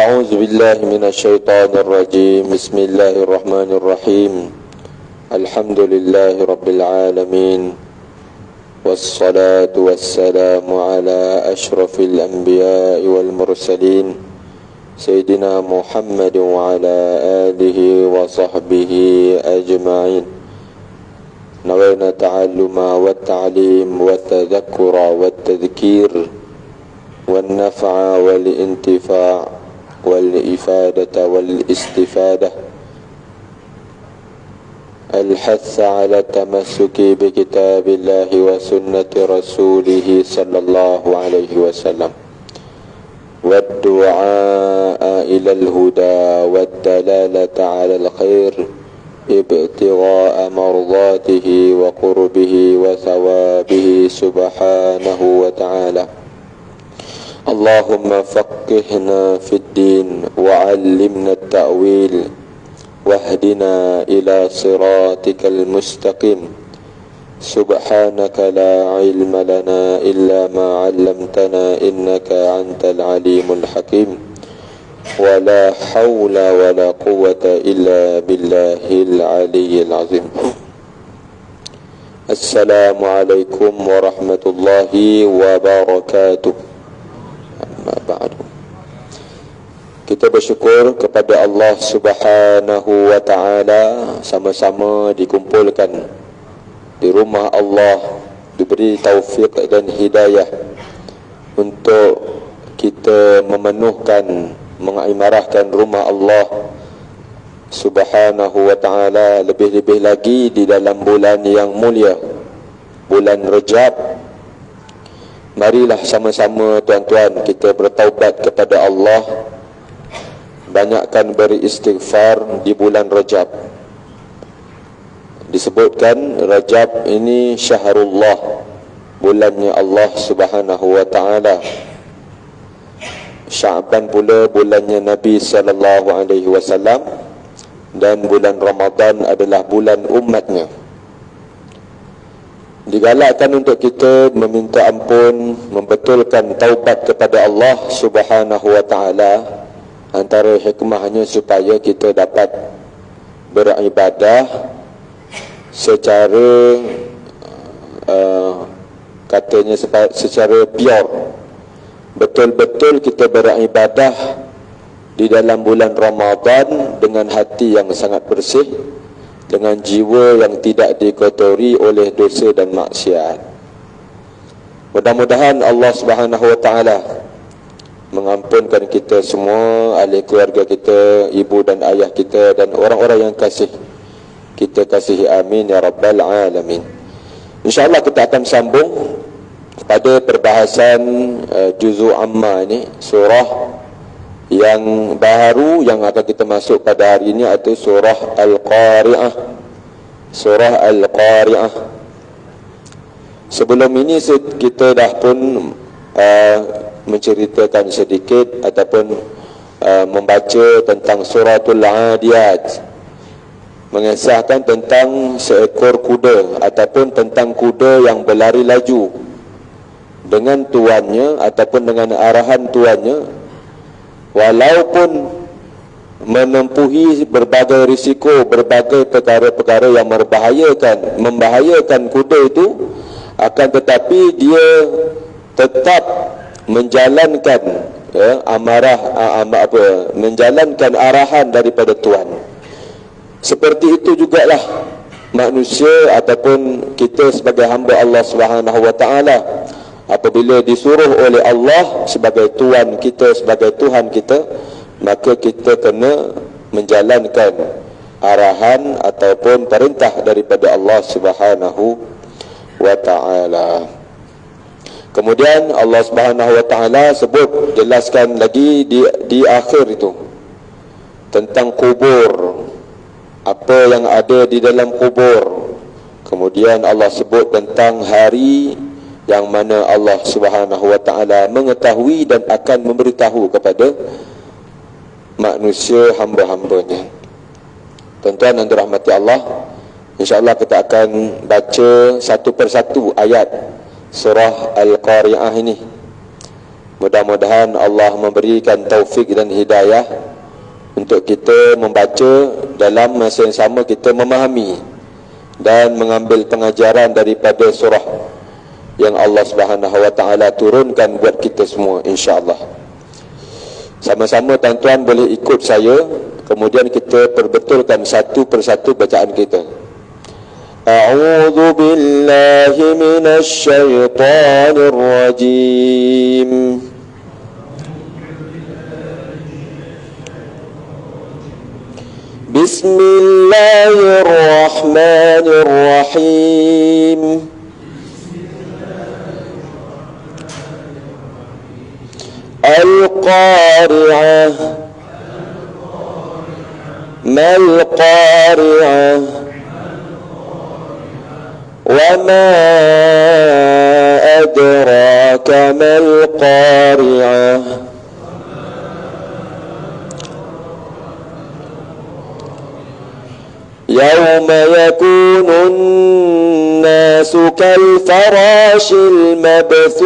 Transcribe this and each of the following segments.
أعوذ بالله من الشيطان الرجيم. بسم الله الرحمن الرحيم. الحمد لله رب العالمين، والصلاة والسلام على أشرف الأنبياء والمرسلين سيدنا محمد وعلى آله وصحبه أجمعين. نوينا التعلم والتعليم والتذكر والتذكير والنفع والانتفاع والإفادة والاستفادة، الحث على التمسك بكتاب الله وسنة رسوله صلى الله عليه وسلم، والدعاء إلى الهدى والدلالة على الخير ابتغاء مرضاته وقربه وثوابه سبحانه وتعالى. اللهم فقهنا في الدين وعلمنا التأويل واهدنا إلى صراطك المستقيم. سبحانك لا علم لنا إلا ما علمتنا إنك أنت العليم الحكيم. ولا حول ولا قوة إلا بالله العلي العظيم. السلام عليكم ورحمة الله وبركاته. Amma ba'du. Kita bersyukur kepada Allah Subhanahu wa ta'ala, sama-sama dikumpulkan di rumah Allah, diberi taufik dan hidayah untuk kita memenuhkan, mengimarahkan rumah Allah Subhanahu wa ta'ala, lebih-lebih lagi di dalam bulan yang mulia, bulan Rajab. Marilah sama-sama tuan-tuan kita bertaubat kepada Allah, banyakkan beristighfar di bulan Rajab. Disebutkan Rajab ini syahrullah, bulannya Allah Subhanahu wa ta'ala. Sya'ban pula bulannya Nabi sallallahu alaihi wasallam, dan bulan Ramadan adalah bulan umatnya. Digalakkan untuk kita meminta ampun, membetulkan taubat kepada Allah Subhanahu wa ta'ala. Antara hikmahnya supaya kita dapat beribadah secara katanya secara pure. Betul-betul kita beribadah di dalam bulan Ramadan dengan hati yang sangat bersih, dengan jiwa yang tidak dikotori oleh dosa dan maksiat. Mudah-mudahan Allah Subhanahu wa ta'ala mengampunkan kita semua, ahli keluarga kita, ibu dan ayah kita, dan orang-orang yang kita kasihi. Amin ya rabbal alamin. InsyaAllah kita akan sambung pada perbahasan juz'u amma ini, surah yang baru yang akan kita masuk pada hari ini, iaitu surah Al-Qari'ah. Surah Al-Qari'ah. Sebelum ini kita dah pun menceritakan sedikit ataupun membaca tentang suratul Adiyat, mengisahkan tentang seekor kuda ataupun tentang kuda yang berlari laju dengan tuannya ataupun dengan arahan tuannya, walaupun menempuhi berbagai risiko, berbagai perkara-perkara yang membahayakan kuda itu, akan tetapi dia tetap menjalankan menjalankan arahan daripada Tuhan. Seperti itu jugalah manusia ataupun kita sebagai hamba Allah Subhanahu wa ta'ala, apabila disuruh oleh Allah sebagai Tuhan kita, sebagai Tuhan kita, maka kita kena menjalankan arahan ataupun perintah daripada Allah Subhanahu wa ta'ala. Kemudian Allah Subhanahu wa ta'ala sebut, jelaskan lagi di akhir itu tentang kubur, apa yang ada di dalam kubur. Kemudian Allah sebut tentang hari yang mana Allah Subhanahu wa ta'ala mengetahui dan akan memberitahu kepada manusia hamba-hambanya. Tuan-tuan yang dirahmati Allah, InsyaAllah kita akan baca satu persatu ayat surah Al-Qari'ah ini. Mudah-mudahan Allah memberikan taufik dan hidayah untuk kita membaca, dalam masa yang sama kita memahami dan mengambil pengajaran daripada surah yang Allah Subhanahu wa taala turunkan buat kita semua, insya-Allah. Sama-sama tuan-tuan boleh ikut saya, kemudian kita perbetulkan satu persatu bacaan kita. A'udzu billahi minasy syaithanir rajim. Bismillahirrahmanirrahim. Al-Qari'ah. Mal-Qari'ah. Wa ma adraka mal-Qari'ah. يوم يكون الناس كالفراش المبثوث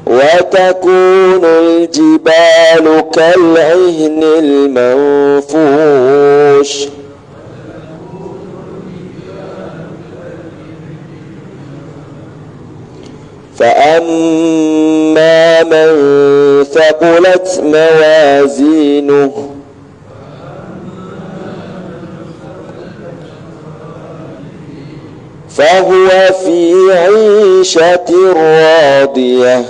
وتكون الجبال كالعهن المنفوش فأما من ثقلت موازينه فهو في عيشة راضية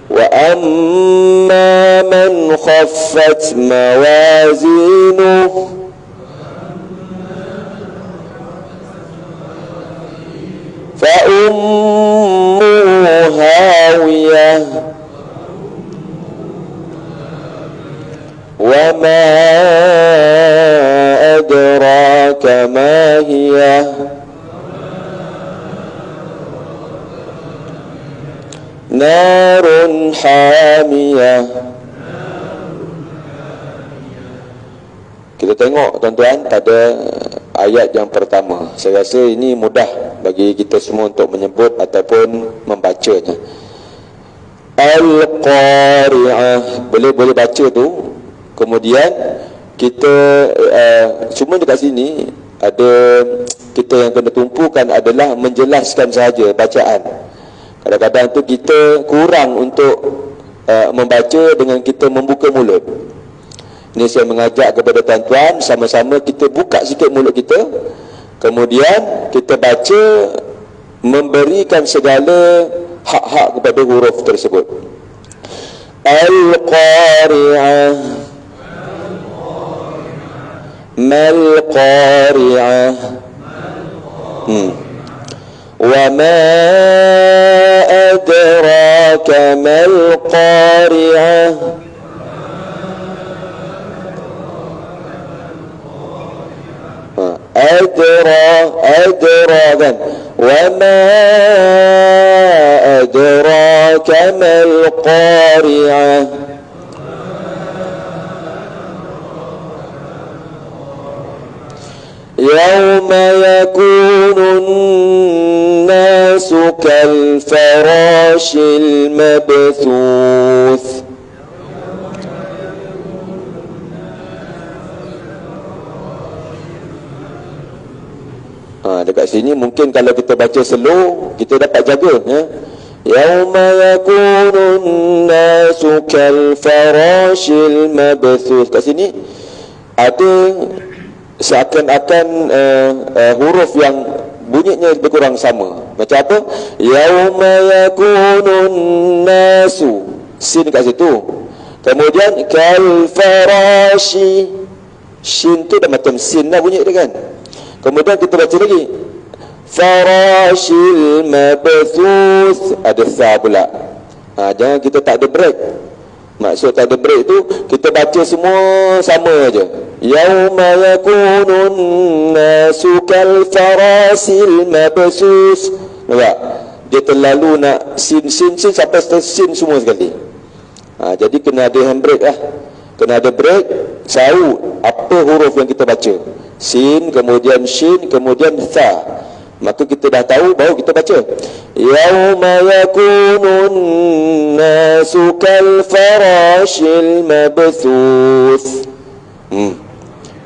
وأما من خفت موازينه فأمه هاوية وما أدراك ما هي نار حامية. Kita tengok tuan-tuan pada ayat yang pertama. Saya rasa ini mudah bagi kita semua untuk menyebut ataupun membacanya. Al-Qari'ah. Boleh baca tu. Kemudian kita cuma dekat sini ada kita yang kena tumpukan adalah menjelaskan sahaja bacaan. Kadang-kadang tu kita kurang untuk membaca dengan kita membuka mulut. Ini saya mengajak kepada tuan-tuan, sama-sama kita buka sikit mulut kita, kemudian kita baca, memberikan segala hak-hak kepada huruf tersebut. Al-Qari'ah. Mal-Qari'ah. Wa ma adraka mal-Qari'ah. أدرى kan وما أدراك ما القارعة يوم يكون الناس كالفراش المبثوث. Dekat sini mungkin kalau kita baca slow kita dapat jaga ya. Yauma yakunun nasu kal farashil mabthus. Kat sini ada seakan-akan huruf yang bunyinya lebih kurang sama. Macam apa? Yauma yakunun nasu. Sin kat situ. Kemudian kal farashi. Shin tu dah macam sin lah bunyi dia kan. Kemudian kita baca lagi farashil mabthus, ada sa pula. Jangan kita tak ada break. Maksud tak ada break tu kita baca semua sama aja. Yauma yakunun nasu kal farasil mabthus. Nampak? Dia terlalu nak sin sampai sin semua sekali. Jadi kena ada handbrake lah. kena ada break, saut apa huruf yang kita baca. Sin, kemudian shin, kemudian tha. Maka kita dah tahu, baru kita baca. Yauma yakunun nasu kal farashil mabthuth.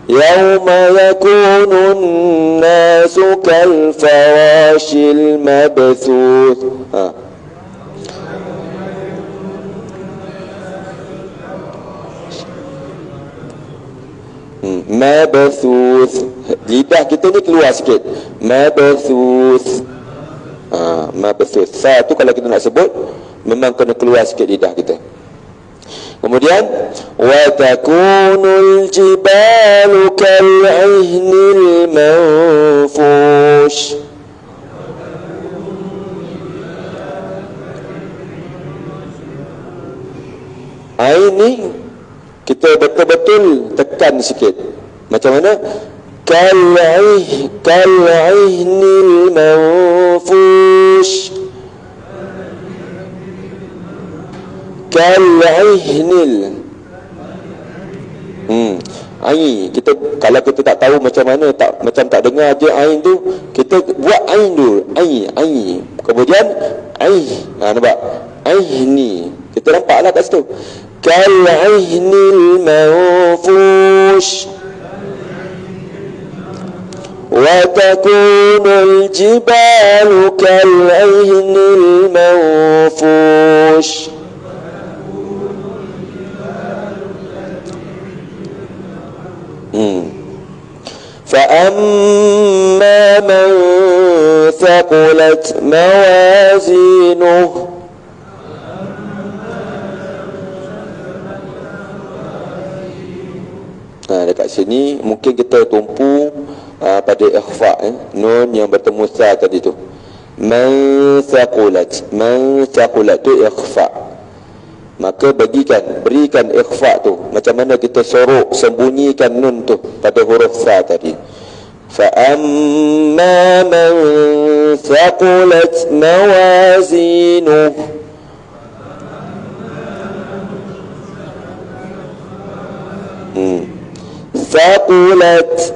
Yauma yakunun nasu kal farashil mabthuth. Mabthuth. Lidah kita ni keluar sikit. Mabthuth. Mabthuth. Sa tu kalau kita nak sebut memang kena keluar sikit lidah kita. Kemudian wa takunul jibalu kal'ihnil manfush. Ini kita betul-betul tekan sikit. Macam mana? Kal'ihnil manfush. Kal'ihnil. Ain. Kita kalau kita tak tahu macam mana, macam tak dengar je ain tu, kita buat ain dulu. Ain. Kemudian ain. Nampak? Aini. Kita nampaklah kat situ. Kal'ihnil manfush. Wa takunul jibalu kal'ihnil manfush. فأما من ثقلت موازينه. Dekat sini mungkin kita tumpu pada ikhfa, nun yang bertemu sa tadi tu. Man thaqulat tu ikhfa. Maka berikan ikhfa tu. Macam mana kita sorok, sembunyikan nun tu pada huruf sa tadi. Fa amma man thaqulat mawazinuh. Thaqulat,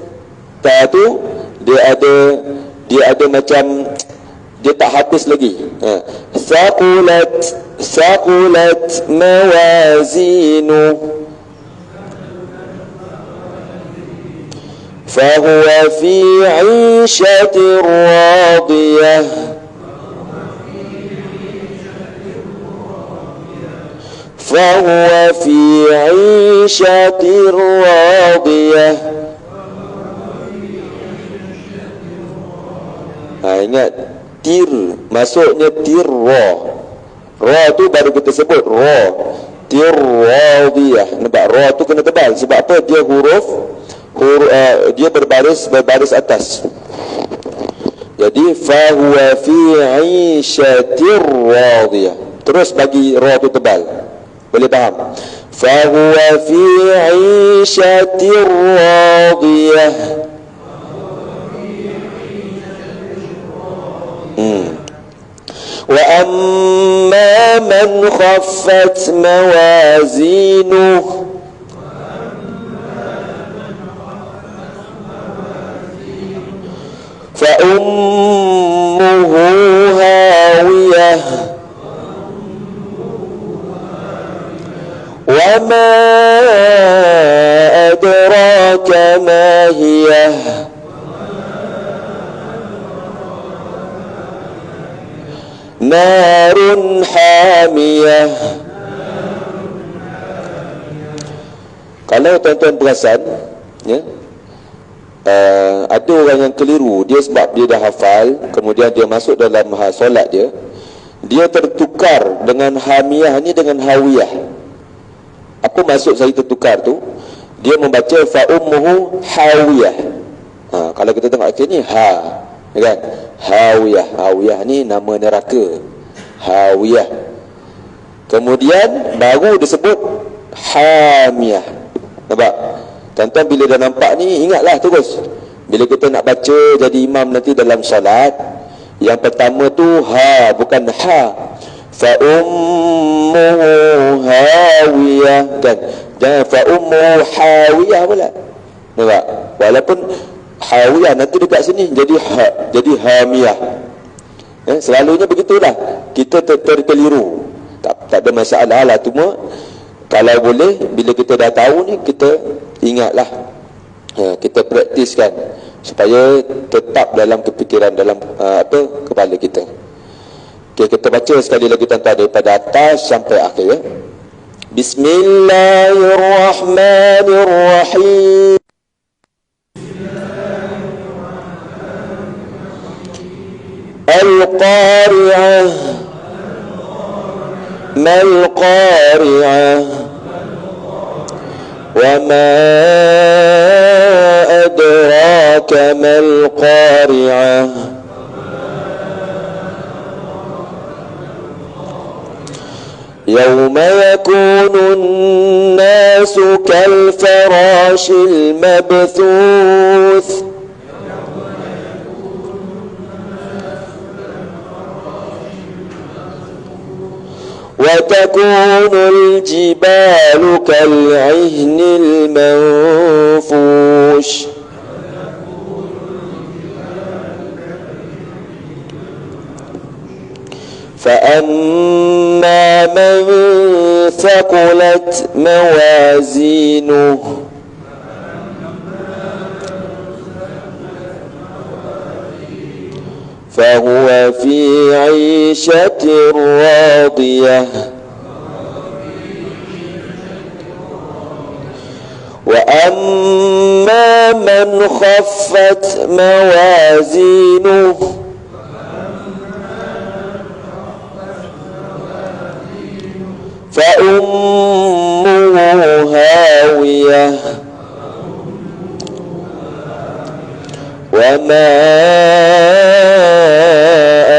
ta tu dia ada macam dia tak habis lagi. Thaqulat mawazinuh. Fahuwa fi 'ishatin radiyah. Fahuwa fi 'ishatin radiyah. Ingat, tir, masuknya tir ra. Ra tu baru kita sebut ra. Tir radiyah. Nampak ra tu kena tebal. Sebab apa? Dia dia berbaris atas. Jadi fa huwa fi 'ishatir radiyah. Terus bagi ra tu tebal. Boleh faham? Fa huwa fi 'ishatir radiyah. Wa amma man khaffat mawazinuh. Fa ummuhu hawiyah. Wa ma adraka ma hiyah. Narun hamiyah. Kalau tuan-tuan perasan, ya, ada orang yang keliru. Dia sebab dia dah hafal, kemudian dia masuk dalam solat dia tertukar dengan hamiyah ni dengan hawiyah. Apa maksud saya tertukar tu? Dia membaca fa ummuhu hawiyah. Kalau kita tengok akhir ni kan? Hawiyah ni nama neraka. Hawiyah. Kemudian baru disebut hamiyah. Nampak? Tuan-tuan bila dah nampak ni, ingatlah terus. Bila kita nak baca jadi imam nanti dalam solat, yang pertama tu bukan ha. Fa ummuhu hawiyah, kan? Jangan fa ummu hawiyah pula. Nampak? Walaupun hawiyah nanti dekat sini jadi hamiyah. Selalunya begitulah. Kita terkeliru. Tak ada masalah lah. Cuma kalau boleh, bila kita dah tahu ni, kita ingatlah, kita praktiskan supaya tetap dalam kepikiran, dalam kepala kita. Okay, kita baca sekali lagi tuan-tuan daripada atas sampai akhir ya. Bismillahirrahmanirrahim. Al-Qari'ah. Mal-Qari'ah. Wa ma adraka mal-Qari'ah. يوم يكون الناس كالفراش المبثوث وتكون الجبال كالعهن المنفوش فأما من ثقلت موازينه فهو في عيشة راضية وأما من خفت موازينه فأمه هاوية وما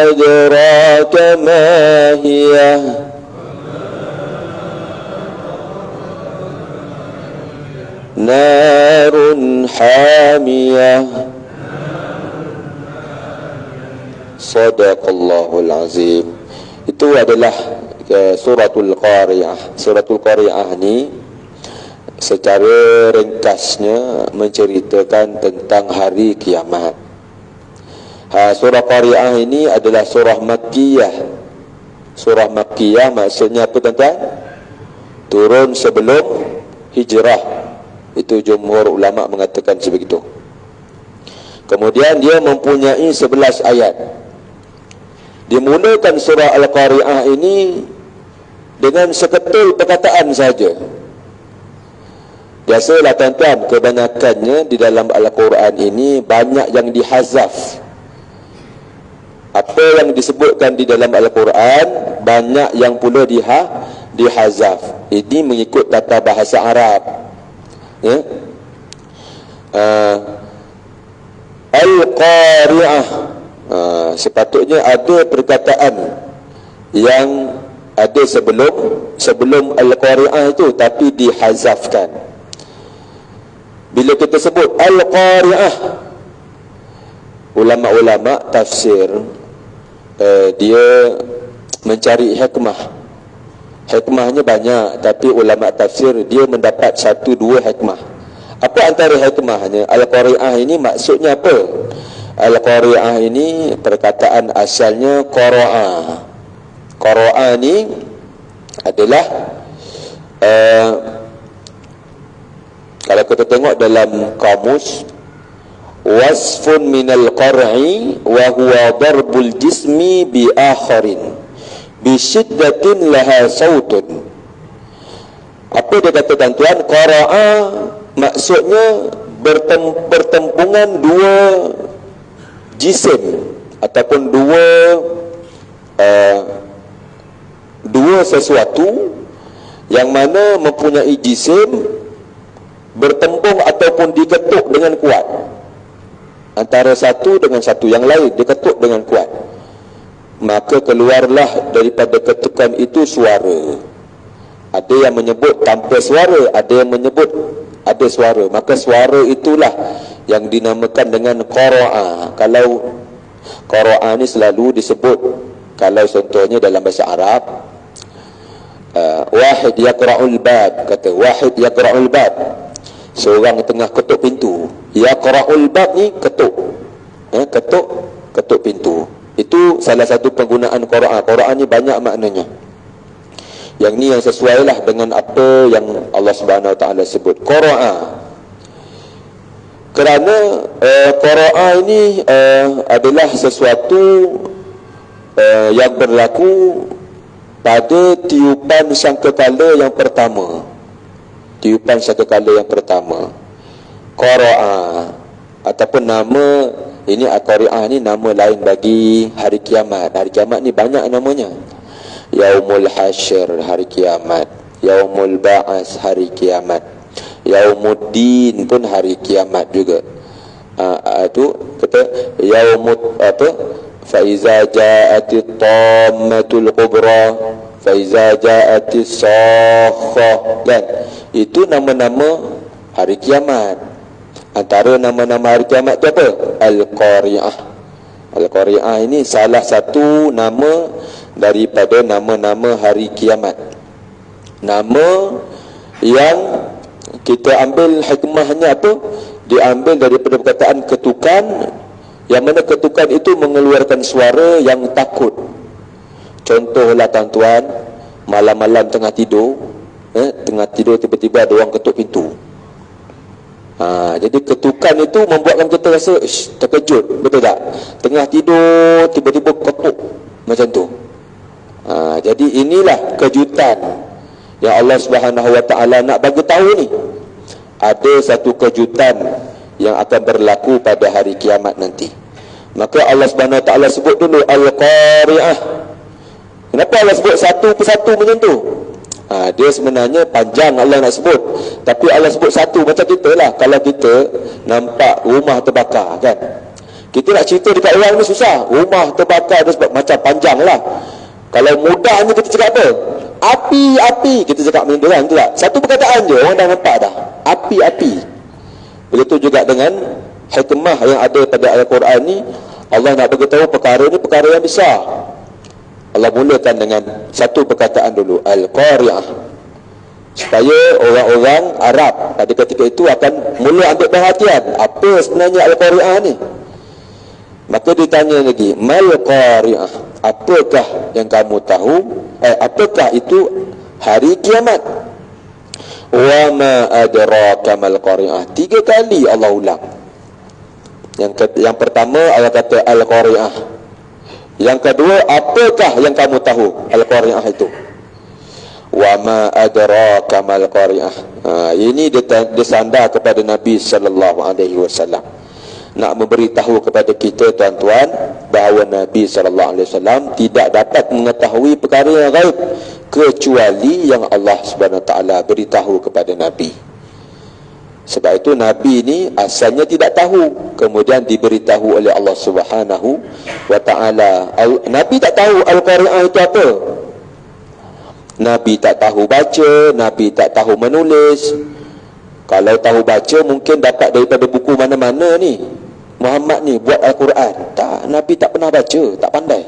أدراك ما هي نار حامية صدق الله العظيم. Itu adalah suratul Qari'ah. Suratul Qari'ah ni secara ringkasnya menceritakan tentang hari kiamat. Surah Qari'ah ini adalah surah Makkiyah. Surah Makkiyah maksudnya apa tuan-tuan? Turun sebelum hijrah. Itu jumhur ulama mengatakan sebegitu. Kemudian dia mempunyai 11 ayat. Dimulakan surah Al-Qari'ah ini dengan seketul perkataan saja. Biasalah tuan-tuan, kebanyakannya di dalam Al-Quran ini banyak yang dihazaf. Apa yang disebutkan di dalam Al-Quran banyak yang pula dihazaf. Ini mengikut tata bahasa Arab ya. Al-Qari'ah, sepatutnya ada perkataan yang ada sebelum Al-Qari'ah itu tapi dihazafkan. Bila kita sebut Al-Qari'ah, ulama-ulama tafsir dia mencari hikmah. Hikmahnya banyak, tapi ulama tafsir dia mendapat 1-2 hikmah. Apa antara hikmahnya? Al-Qari'ah ini maksudnya apa? Al-Qari'ah ini perkataan asalnya Qara'a. Qara'a ni adalah kalau kita tengok dalam kamus, wasfun minal qar'i wa huwa darbul jismi bi akharin bi shiddatin laha sautun. Apa dia kata tuan-tuan? Qara'a maksudnya bertempungan dua jisim ataupun dua sesuatu yang mana mempunyai jisim bertempung ataupun diketuk dengan kuat. Antara satu dengan satu yang lain diketuk dengan kuat, maka keluarlah daripada ketukan itu suara. Ada yang menyebut tanpa suara, ada yang menyebut ada suara. Maka suara itulah yang dinamakan dengan qara'a. Kalau qara'a ni selalu disebut, kalau contohnya dalam bahasa Arab, wahid yaqra'ul bab, kata wahid yaqra'ul bab, seorang tengah ketuk pintu. Yaqra'ul bab ni ketuk, ketuk pintu. Itu salah satu penggunaan Quran. Quran ni banyak maknanya. Yang ni yang sesuai lah dengan apa yang Allah Subhanahu Wa Taala sebut Quran. Kerana Quran ini adalah sesuatu yang berlaku pada tiupan sangkakala yang pertama. Tiupan sangkakala yang pertama. Qara'a ataupun nama ini Qari'ah ni nama lain bagi hari kiamat. Hari kiamat ni banyak namanya. Yaumul Hasyr, hari kiamat. Yaumul Ba'as, hari kiamat. Yaumuddin pun hari kiamat juga. Itu kata yaumut apa? Fa iza ja'atit tammatul kubra, fa iza ja'atis sakhah. Dan itu nama-nama hari kiamat. Antara nama-nama hari kiamat tu apa? Al-Qari'ah. Al-Qari'ah ini salah satu nama daripada nama-nama hari kiamat. Nama yang kita ambil hikmahnya apa? Diambil daripada perkataan ketukan, yang mana ketukan itu mengeluarkan suara yang takut. Contohlah tuan-tuan, malam-malam tengah tidur, tiba-tiba ada orang ketuk pintu. Jadi ketukan itu membuatkan kita rasa terkejut, betul tak? Tengah tidur tiba-tiba ketuk macam tu. Jadi inilah kejutan yang Allah Subhanahu Wa Taala nak bagi tahu ni. Ada satu kejutan yang akan berlaku pada hari kiamat nanti. Maka Allah Subhanahu Wa Taala sebut dulu Al-Qari'ah. Kenapa Allah sebut satu persatu macam tu? Dia sebenarnya panjang Allah nak sebut, tapi Allah sebut satu. Macam kita lah, kalau kita nampak rumah terbakar kan, kita nak cerita dekat orang ni susah. Rumah terbakar dia sebab macam panjang lah. Kalau mudahnya kita cakap apa? Api, api. Kita cakap macam tu kan, betul tak? Satu perkataan je orang dah nampak dah. Api, api. Begitu juga dengan hikmah yang ada pada Al-Quran ni. Allah nak beritahu perkara ni perkara yang besar. Allah mulakan dengan satu perkataan dulu, Al-Qari'ah, supaya orang-orang Arab pada ketika itu akan mula ambil perhatian apa sebenarnya Al-Qari'ah ni. Maka ditanya lagi, Mal Qari'ah, apakah yang kamu tahu, apakah itu hari kiamat? Wa ma adraka mal Qari'ah. 3 kali Allah ulang. Yang pertama Allah kata Al-Qari'ah. Yang kedua, apakah yang kamu tahu Al-Qari'ah itu? Wa ma adraka mal Qari'ah. Ini disandar kepada Nabi sallallahu alaihi wasallam. Nak memberitahu kepada kita tuan-tuan bahawa Nabi sallallahu alaihi wasallam tidak dapat mengetahui perkara yang gaib kecuali yang Allah Subhanahu wa taala beritahu kepada Nabi. Sebab itu Nabi ni asalnya tidak tahu, kemudian diberitahu oleh Allah Subhanahu wa taala. Nabi tak tahu Al-Qari'ah itu apa. Nabi tak tahu baca, Nabi tak tahu menulis. Kalau tahu baca mungkin dapat daripada buku mana-mana ni. Muhammad ni buat Al-Quran. Tak, Nabi tak pernah baca, tak pandai.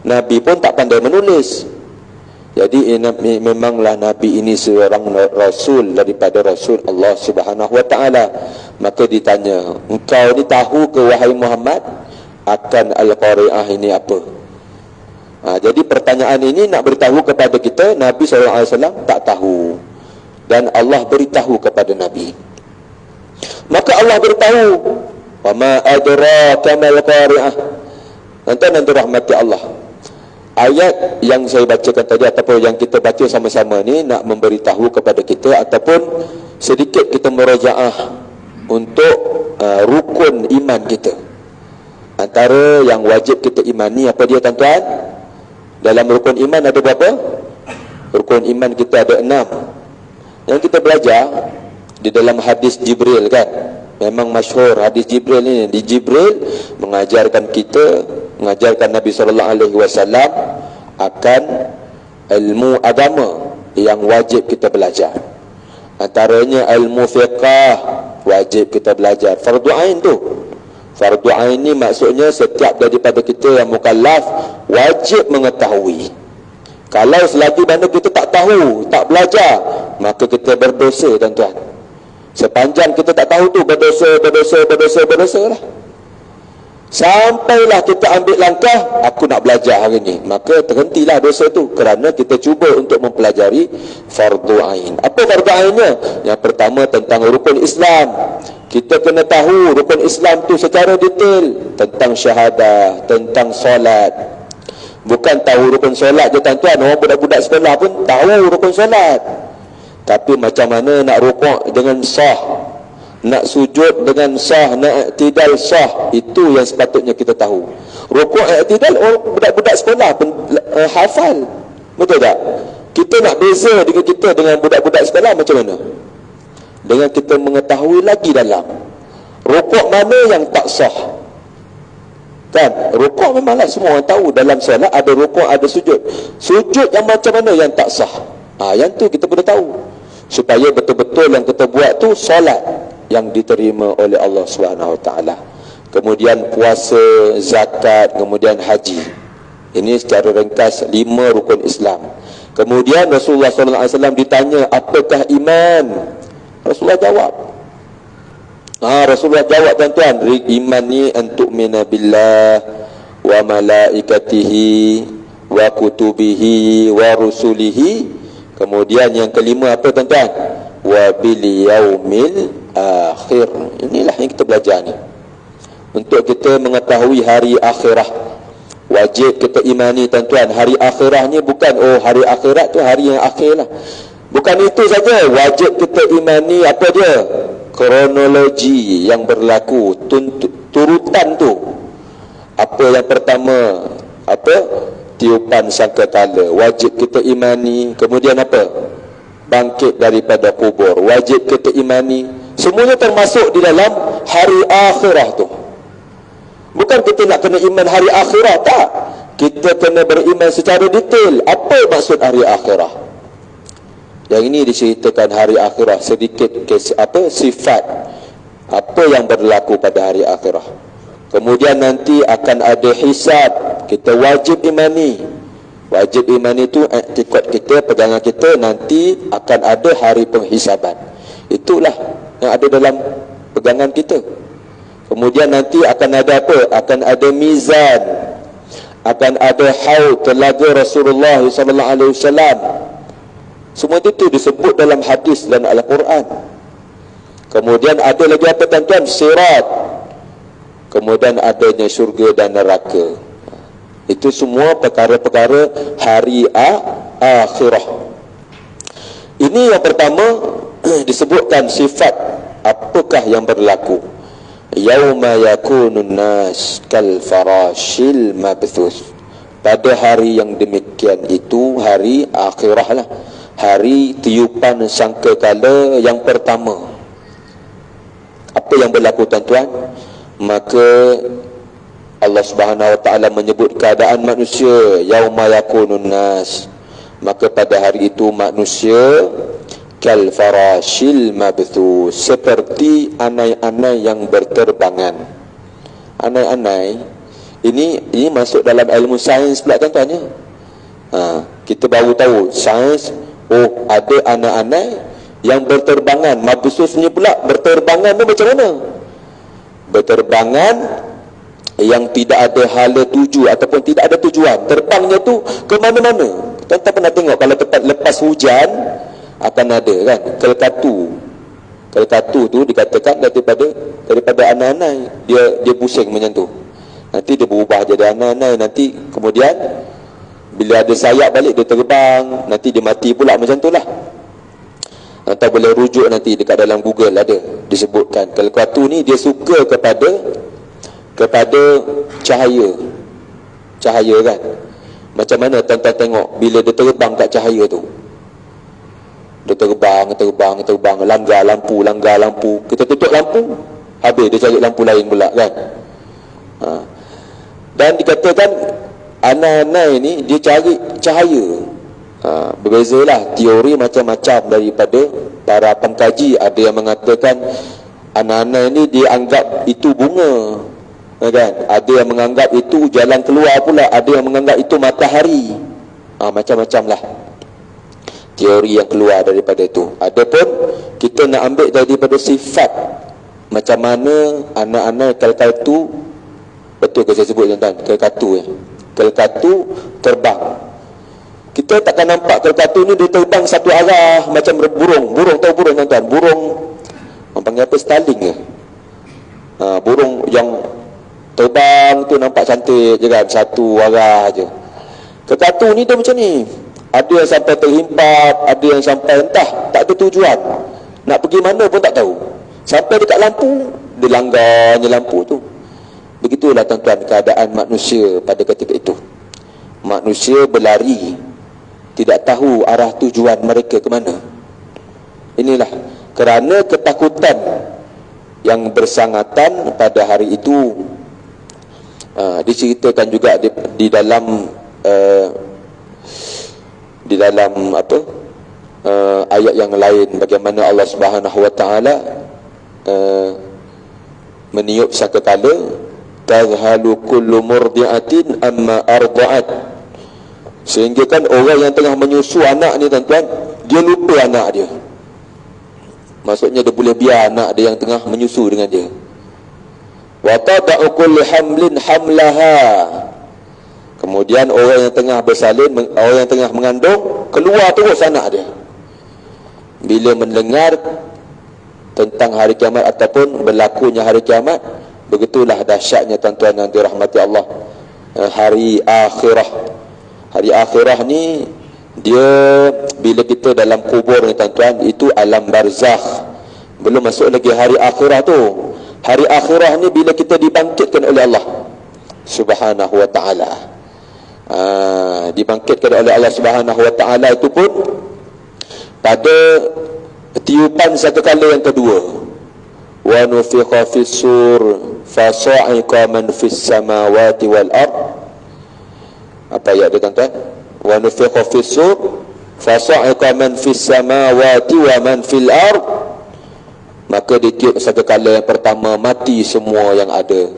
Nabi pun tak pandai menulis. Jadi memanglah Nabi ini seorang Rasul daripada Rasul Allah Subhanahu Wa Taala. Maka ditanya, engkau ni tahu ke wahai Muhammad akan Al-Qari'ah ini apa? Jadi pertanyaan ini nak beritahu kepada kita, Nabi SAW tak tahu, dan Allah beritahu kepada Nabi. Maka Allah beritahu, wa ma adraka mal Qari'ah. Nanti rahmati Allah. Ayat yang saya bacakan tadi ataupun yang kita baca sama-sama ni nak memberitahu kepada kita ataupun sedikit kita merajaah untuk rukun iman kita. Antara yang wajib kita imani apa dia tuan-tuan? Dalam rukun iman ada berapa? Rukun iman kita ada 6. Yang kita belajar di dalam hadis Jibril kan. Memang masyhur hadis Jibril ni. Di Jibril mengajarkan Nabi SAW akan ilmu agama yang wajib kita belajar. Antaranya ilmu fiqah wajib kita belajar. Fardu ain tu. Fardu ain ni maksudnya setiap daripada kita yang mukallaf wajib mengetahui. Kalau selagi mana kita tak tahu, tak belajar, maka kita berdosa, tuan-tuan. Sepanjang kita tak tahu tu, berdosa lah. Sampailah kita ambil langkah, aku nak belajar hari ni, maka terhentilah dosa tu, kerana kita cuba untuk mempelajari fardu ain. Apa fardu ainnya? Yang pertama tentang rukun Islam. Kita kena tahu rukun Islam tu secara detail, tentang syahadah, tentang solat. Bukan tahu rukun solat je, tuan-tuan. Orang budak-budak sekolah pun tahu rukun solat, tapi macam mana nak rukuk dengan sah, nak sujud dengan sah, nak i'tidal sah, itu yang sepatutnya kita tahu. Rukuk i'tidal orang budak-budak sekolah pun hafal. Betul tak? Kita nak beza dengan kita dengan budak-budak sekolah macam mana? Dengan kita mengetahui lagi dalam rukuk mana yang tak sah. Kan? Rukuk memanglah semua orang tahu, dalam solat ada rukuk, ada sujud. Sujud yang macam mana yang tak sah? Yang tu kita perlu tahu, supaya betul-betul yang kita buat tu solat yang diterima oleh Allah SWT. Kemudian puasa, zakat, kemudian haji. Ini secara ringkas 5 rukun Islam. Kemudian Rasulullah SAW ditanya, apakah iman? Rasulullah jawab. Rasulullah jawab, tuan-tuan, iman ni an tu'mina billah wa malaikatihi wa kutubihi wa rusulihi. Kemudian yang kelima apa, tuan-tuan? Wa bil yaumil akhir. Inilah yang kita belajar ni, untuk kita mengetahui hari akhirah. Wajib kita imani, tuan-tuan, hari akhirah ni bukan hari akhirat tu hari yang akhir lah. Bukan itu saja, wajib kita imani apa dia? Kronologi yang berlaku, turutan tu. Apa yang pertama? Apa? Tiupan sangkakala, wajib kita imani. Kemudian apa? Bangkit daripada kubur, wajib kita imani. Semuanya termasuk di dalam hari akhirah tu. Bukan kita nak kena iman hari akhirah, tak. Kita kena beriman secara detail. Apa maksud hari akhirah? Yang ini diceritakan hari akhirah, sedikit sifat apa yang berlaku pada hari akhirah. Kemudian nanti akan ada hisab. Kita wajib imani. Wajib imani itu iktikad kita, pegangan kita, nanti akan ada hari penghisaban. Itulah yang ada dalam pegangan kita. Kemudian nanti akan ada apa? Akan ada mizan, akan ada haud, telaga Rasulullah SAW. Semua itu disebut dalam hadis dan Al-Quran. Kemudian ada lagi apa, tuan-tuan? Sirat. Kemudian adanya syurga dan neraka. Itu semua perkara-perkara hari akhirah. Ini yang pertama disebutkan sifat apakah yang berlaku. Yauma yakunun nas kal farashil mabthus. Pada hari yang demikian itu, hari akhirah lah, hari tiupan sangkakala yang pertama. Apa yang berlaku, tuan-tuan? Maka Allah Subhanahu Wa Taala menyebut keadaan manusia, yauma yakunun nas. Maka pada hari itu manusia kal farashil mabthus, seperti anai-anai yang berterbangan. Anai-anai ini masuk dalam ilmu sains pula, tuan-tuan ya. Kita baru tahu sains, ada anai-anai yang berterbangan. Mabthus ni pula berterbangan tu macam mana? Berterbangan yang tidak ada hala tuju ataupun tidak ada tujuan. Terbangnya tu ke mana-mana. Tuan-tuan pernah tengok kalau tepat lepas hujan akan ada kan Kelkatu tu dikatakan daripada anai-anai, dia pusing macam tu, nanti dia berubah jadi anai-anai. Nanti kemudian bila ada sayap balik dia terbang, nanti dia mati pula macam tu lah. Atau boleh rujuk nanti dekat dalam Google ada disebutkan kelkatu ni dia suka kepada cahaya kan. Macam mana tuan-tuan tengok bila dia terbang kat cahaya tu, dia terbang, langgar lampu, kita tutup lampu, habis dia cari lampu lain pula kan. Dan dikatakan anai-anai ni dia cari cahaya. Berbezalah teori macam-macam daripada para pengkaji. Ada yang mengatakan anai-anai ni dia anggap itu bunga kan? Ada yang menganggap itu jalan keluar pula, ada yang menganggap itu matahari. Macam-macam lah. teori yang keluar daripada itu. Adapun kita nak ambil daripada sifat macam mana anak-anak kalkatu, betul ke saya sebut tuan-tuan? Kalkatu kalkatu terbang. Kita takkan nampak kalkatu ni dia terbang satu arah macam burung. Burung, tahu burung tuan-tuan? Burung, orang panggil apa, starling ke? Burung yang terbang tu nampak cantik je kan, satu arah je. Kalkatu ni dia macam ni, ada yang sampai terhimpat, ada yang sampai entah, tak ada tujuan, nak pergi mana pun tak tahu. Sampai dekat lampu, dia langgarnya lampu tu. Begitulah tuan-tuan keadaan manusia pada ketika itu. Manusia berlari, tidak tahu arah tujuan mereka ke mana. Inilah kerana ketakutan yang bersangatan pada hari itu. Diceritakan juga di dalam apa, ayat yang lain, bagaimana Allah Subhanahu wa taala meniup sangkakala, tazhalu kullu murdi'atin amma arda'at, sehingga kan orang yang tengah menyusu anak ni tuan-tuan, dia lupa anak dia. Maksudnya dia boleh biar anak dia yang tengah menyusu dengan dia. Wa tada'u kulli hamlin hamlaha, kemudian orang yang tengah bersalin, orang yang tengah mengandung, keluar terus anak dia. Bila mendengar tentang hari kiamat ataupun berlakunya hari kiamat, begitulah dahsyatnya tuan-tuan yang dirahmati Allah, hari akhirah. Hari akhirah ni, dia bila kita dalam kubur ni tuan-tuan, itu alam barzakh, belum masuk lagi hari akhirah tu. Hari akhirah ni bila kita dibangkitkan oleh Allah Subhanahu wa ta'ala, dibangkitkan oleh Allah Subhanahu wa ta'ala itu pun pada tiupan sangkakala yang kedua. Wa nufikha fis sur fa sa'iqa man fis samawati wal ard. Apa ayat dia tuan-tuan? Wa nufikha fis sur fa sa'iqa man fis samawati wa man fil ard. Maka ditiup sangkakala yang pertama, mati semua yang ada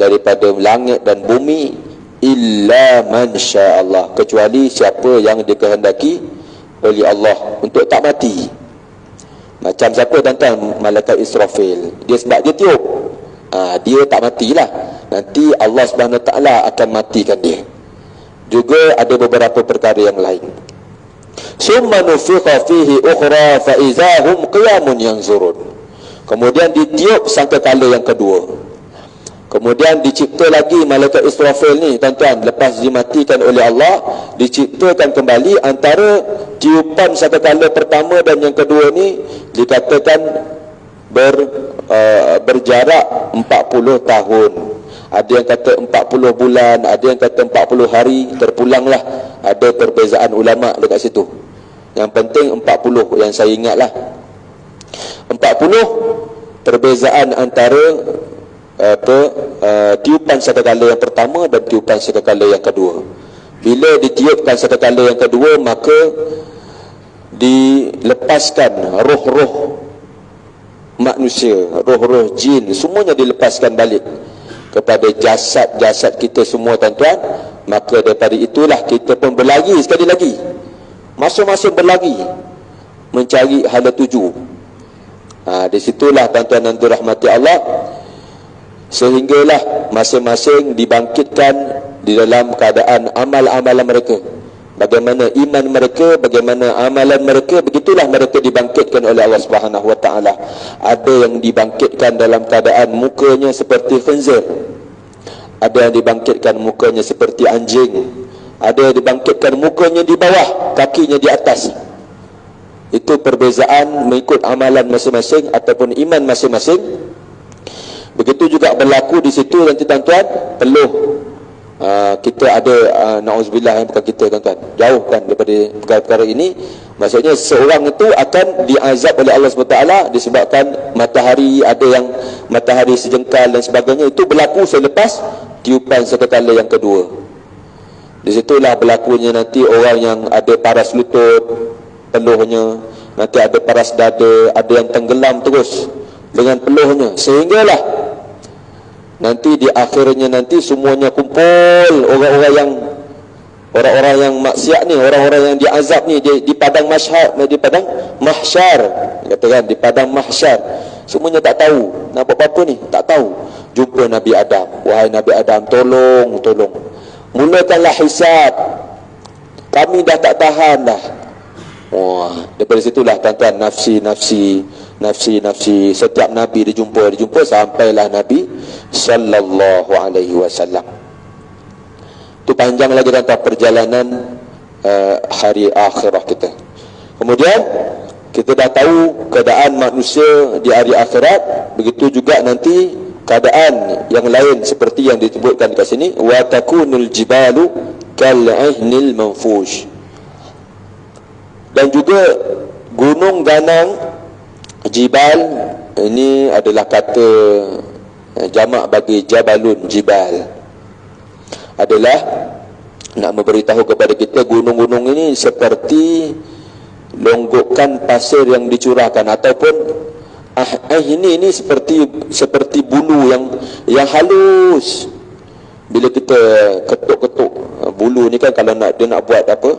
daripada langit dan bumi, illa man sya'allah, kecuali siapa yang dikehendaki oleh Allah untuk tak mati. Macam siapa tuan-tuan? Malaikat Israfil. Dia sebab dia tiup, dia tak matilah, nanti Allah Subhanahu Wa Taala akan matikan dia. Juga ada beberapa perkara yang lain. Summa nufikha fihi ukhra fa izahum qiyamun yanzurun. Kemudian ditiup sangkakala yang kedua. Kemudian dicipta lagi malaikat Israfil ni tuan-tuan, lepas dimatikan oleh Allah, diciptakan kembali. Antara tiupan sangkakala pertama dan yang kedua ni dikatakan berjarak 40 tahun. Ada yang kata 40 bulan, ada yang kata 40 hari, terpulanglah. Ada perbezaan ulama dekat situ. Yang penting 40 yang saya ingatlah. 40 perbezaan antara tiupan sangkakala yang pertama dan tiupan sangkakala yang kedua. Bila ditiupkan sangkakala yang kedua, maka dilepaskan roh-roh manusia, roh-roh jin, semuanya dilepaskan balik kepada jasad-jasad kita semua tuan-tuan. Maka daripada itulah kita pun berlari sekali lagi, masing-masing berlari mencari hala tuju. Di situlah tuan-tuan yang dirahmati Allah, sehinggalah masing-masing dibangkitkan di dalam keadaan amal-amalan mereka. Bagaimana iman mereka, bagaimana amalan mereka, begitulah mereka dibangkitkan oleh Allah Subhanahu Wa Taala. Ada yang dibangkitkan dalam keadaan mukanya seperti khinzir, ada yang dibangkitkan mukanya seperti anjing, ada yang dibangkitkan mukanya di bawah, kakinya di atas. Itu perbezaan mengikut amalan masing-masing ataupun iman masing-masing. Begitu juga berlaku di situ nanti tuan-tuan, peluh. Kita ada na'udzubillah, bukan kita tuan-tuan, jauh kan daripada perkara-perkara ini. Maksudnya seorang itu akan diazab oleh Allah SWT disebabkan matahari, ada yang matahari sejengkal dan sebagainya. Itu berlaku selepas tiupan sangkakala yang kedua. Di situlah berlakunya nanti orang yang ada paras lutut, peluhnya, nanti ada paras dada, ada yang tenggelam terus dengan peluhnya, sehinggalah nanti di akhirnya nanti semuanya kumpul, orang-orang yang Orang-orang yang maksiat ni, orang-orang yang diazab ni di padang mahsyar, katakan di padang mahsyar, semuanya tak tahu nak buat apa ni, tak tahu. Jumpa Nabi Adam, wahai Nabi Adam, tolong, mulakanlah hisab, kami dah tak tahan dah. Wah, daripada situlah tuan-tuan, nafsi. Setiap Nabi dijumpa sampailah Nabi sallallahu alaihi wasallam. Itu panjang lagi tuan-tuan perjalanan hari akhirah kita. Kemudian kita dah tahu keadaan manusia di hari akhirat, begitu juga nanti keadaan yang lain seperti yang disebutkan kat sini, wa takunul jibalu kal'ihnil manfush. Dan juga gunung ganang, jibal, ini adalah kata jamak bagi jabalun, jibal, adalah nak memberitahu kepada kita gunung-gunung ini seperti longgokan pasir yang dicurahkan, ataupun ini seperti bulu yang halus. Bila kita ketuk-ketuk bulu ni kan, kalau dia nak buat apa,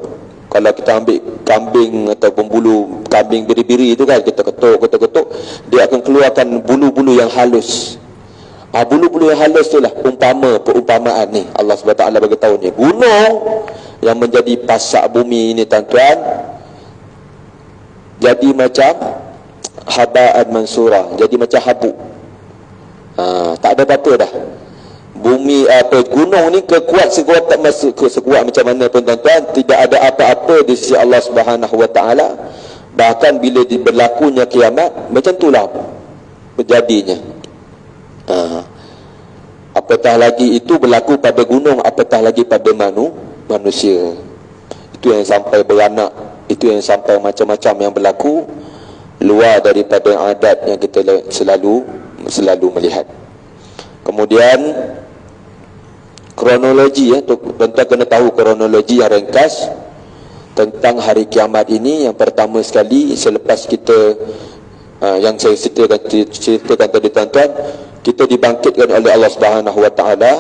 kalau kita ambil kambing ataupun bulu kambing biri-biri itu kan, kita ketuk, dia akan keluarkan bulu-bulu yang halus. Bulu-bulu yang halus itulah perumpamaan ni Allah SWT bagi tahu ni. Gunung yang menjadi pasak bumi ini tuan-tuan, jadi macam haba'an mansura, jadi macam habuk. Tak ada apa-apa dah. Bumi gunung ni sekuat macam mana pun tuan-tuan, tidak ada apa-apa di sisi Allah Subhanahu Wa Taala. Bahkan bila berlakunya kiamat, macam itulah berjadinya. Apatah lagi itu berlaku pada gunung, apatah lagi pada manusia. Itu yang sampai beranak, itu yang sampai macam-macam yang berlaku luar daripada adat yang kita selalu melihat. Kemudian kronologi, tuan-tuan kena tahu kronologi yang ringkas tentang hari kiamat ini. Yang pertama sekali, selepas kita yang saya ceritakan tadi tuan-tuan, kita dibangkitkan oleh Allah Subhanahu Wa Taala.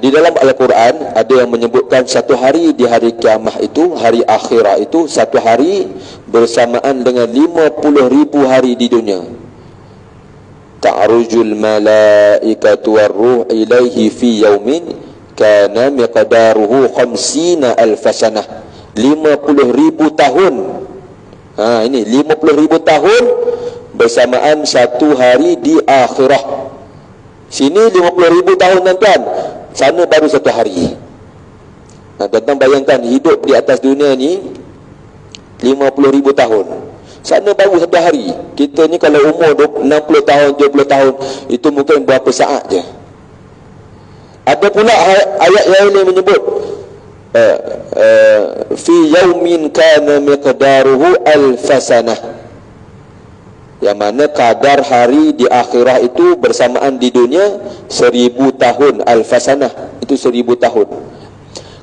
Di dalam Al-Quran ada yang menyebutkan satu hari di hari kiamat itu, hari akhirat itu, satu hari bersamaan dengan 50,000 hari di dunia. Ta'rujul malaikatu warruh ilaihi fi yaumin kana miqdaruhu 50,000 sanah. 50,000 tahun. Ini 50,000 tahun bersamaan satu hari di akhirah. Sini 50,000 tahun tuan-tuan, sana baru satu hari. Tuan-tuan bayangkan hidup di atas dunia ni 50,000 tahun, sana baru satu hari. Kita ni kalau umur 60 tahun, 70 tahun, itu mungkin berapa saat je. Ada pula ayat yang lain menyebut fi yaumin kana miqdaruhu alfasanah, yang mana kadar hari di akhirah itu bersamaan di dunia 1000 tahun. Alfasanah itu 1000 tahun.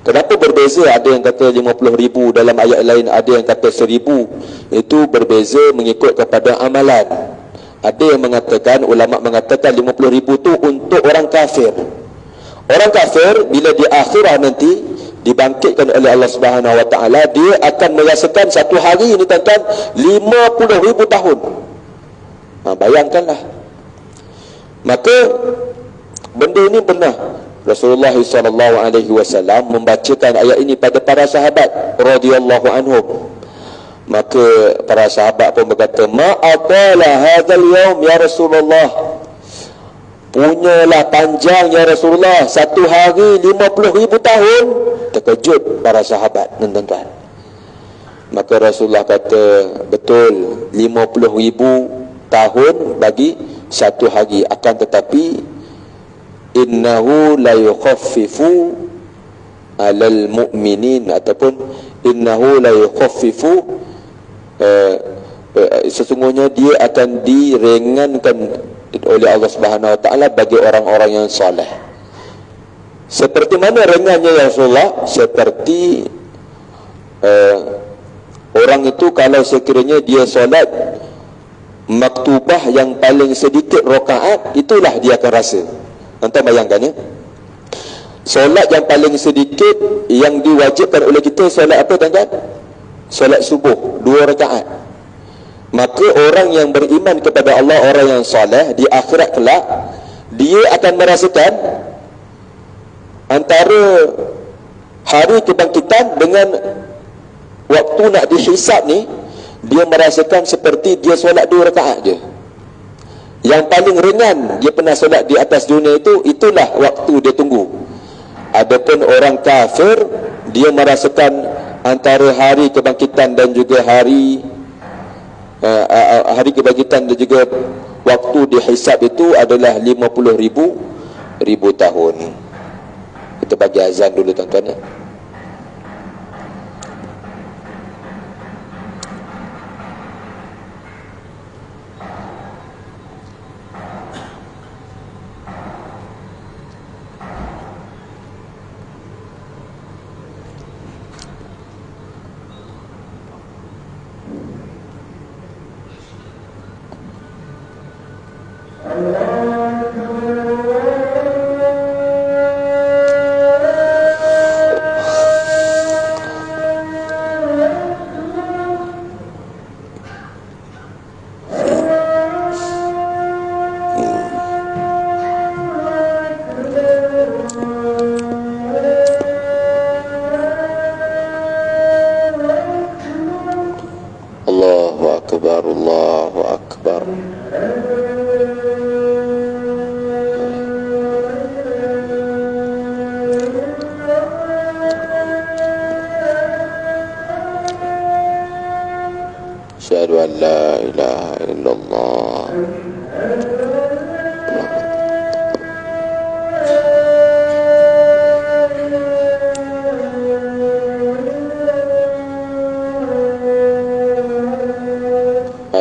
Kenapa berbeza? Ada yang kata 50,000, dalam ayat lain ada yang kata 1000. Itu berbeza mengikut kepada amalan. Ada yang mengatakan, ulama mengatakan 50,000 itu untuk orang kafir. Orang kafir bila di akhirah nanti dibangkitkan oleh Allah Subhanahu Wa Taala, dia akan merasakan satu hari ini tuan-tuan 50,000 tahun. Bayangkanlah. Maka benda ini pernah Rasulullah SAW membacakan ayat ini pada para sahabat radhiyallahu anhum. Maka para sahabat pun berkata, ma'atala hadzal yaum ya Rasulullah, punyalah panjang ya Rasulullah, satu hari 50,000 tahun. Terkejut para sahabat tuan-tuan. Maka Rasulullah kata, betul 50,000 tahun bagi satu hari, akan tetapi innahu la yukhaffifu alal mu'minin, ataupun innahu la yukhaffifu, sesungguhnya dia akan diringankan oleh Allah Subhanahu Wa Taala bagi orang-orang yang soleh. Seperti mana ringannya ya Rasulullah? Seperti orang itu kalau sekiranya dia solat maktubah yang paling sedikit rakaat, itulah dia akan rasa. Tuan-tuan bayangkan ya, Solat yang paling sedikit yang diwajibkan oleh kita solat apa tuan-tuan? Solat subuh 2 rakaat. Maka orang yang beriman kepada Allah, orang yang soleh, di akhirat kelak dia akan merasakan antara hari kebangkitan dengan waktu nak dihisap ni, dia merasakan seperti dia solat 2 rakaat je. Yang paling ringan dia pernah solat di atas dunia itu, itulah waktu dia tunggu. Adapun orang kafir, dia merasakan antara hari kebangkitan dan juga hari kebangkitan dan juga waktu dihisab itu adalah 50,000 tahun. Kita bagi azan dulu tuan-tuan ya. Allahu Akbar. Asyhadu an la ilaha illallah.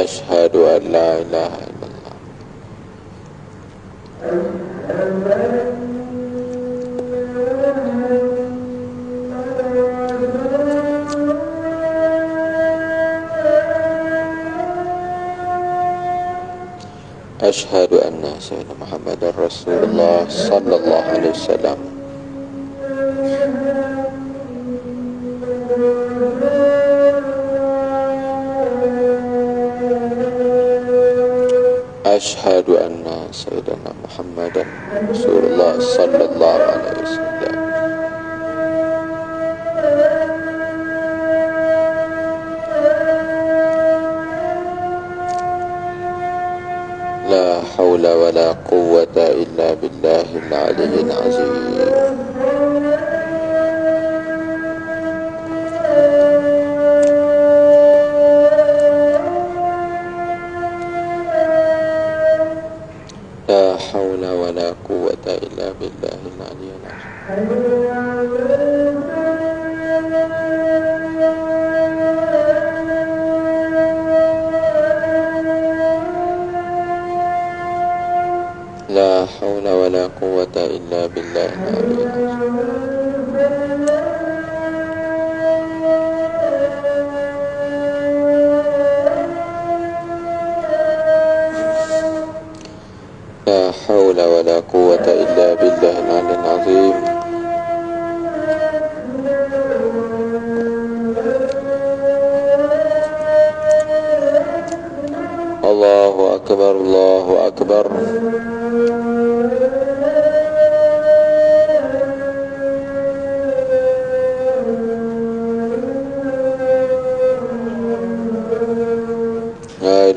Asyhadu an la ilaha illallah. Asyhadu anna sayyidina Muhammadar Rasulullah sallallahu alaihi wasallam. Asyhadu anna sayyidina Muhammadan Rasulullah sallallahu alaihi wasallam. La haula wa la quwwata illa billahil aliyyil azim. La haula wa la quwwata illa billahil aliyyil azim. La haula wa la quwwata illa billahil aliyyil azim. La haula wa la quwwata illa billahil aliyyil azim. Allahu akbar, Allahu akbar.